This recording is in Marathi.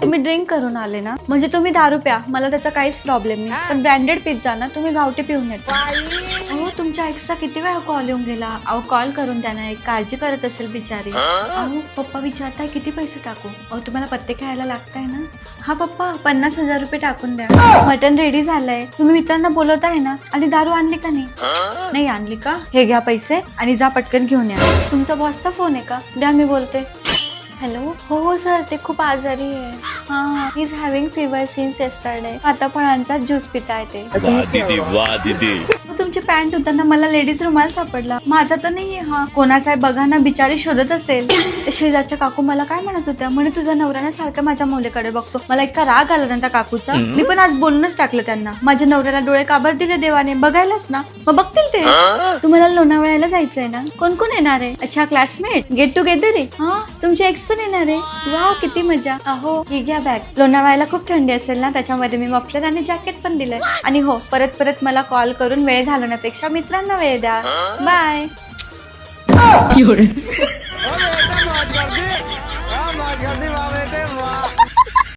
तुम्ही ड्रिंक करून आले ना, म्हणजे तुम्ही दारू प्या, मला त्याचा काहीच प्रॉब्लेम नाही, पण ब्रँडेड पिझ्झा ना तुम्ही गावठी पिऊन येता. अहो तुमच्या एक्सचा किती वेळा कॉल येऊन गेला. अहो कॉल करून द्या ना, एक काळजी करत असेल बिचारी. अहो पप्पा विचारताय किती पैसे टाकू. अहो तुम्हाला पत्ते खेळायला लागताय ना. हा पप्पा 50,000 रुपये टाकून द्या. मटन रेडी झालंय. तुम्ही मित्रांना बोलवताय ना. आणि दारू आणली का नाही आणली का? हे घ्या पैसे आणि जा पटकन घेऊन या. तुमचा बॉसचा फोन आहे का? द्या मी बोलते. हॅलो. हो सर, ते खूप आजारी आहे. हा, he is having fever since yesterday. आता फळांचा ज्यूस पिताय ते. वाह दीदी. तुमची पॅन्ट होताना मला लेडीज रुमाल सापडला. माझा तर नाहीये हा. कोणाचा आहे बघा ना, बिचारी शोधत असेल. शेजारच्या काकू मला काय म्हणत होत्या, म्हणे तुझा नवऱ्याने सारखं माझ्या मुलीकडे बघतो. मला इतका राग आला ना त्या काकूचा. मी पण आज बोलूनच टाकलं त्यांना. माझ्या नवऱ्याला डोळे काबर दिले देवाने, बघायलाच ना, मग बघतील ते. तुम्हाला लोणावळ्याला जायचंय ना? कोण कोण येणार आहे? अच्छा, क्लासमेट गेट टुगेदर आहे. हा, तुमचे एक्स पण येणार आहे. वा, किती मजा. अहो ही घ्या बॅग. लोणावळ्याला खूप थंडी असेल ना, त्याच्यामध्ये मी मफलर आणि जॅकेट पण दिलंय. आणि हो, परत परत मला कॉल करून वेळ घालवण्यापेक्षा मित्रांना वेळ द्या. बाय.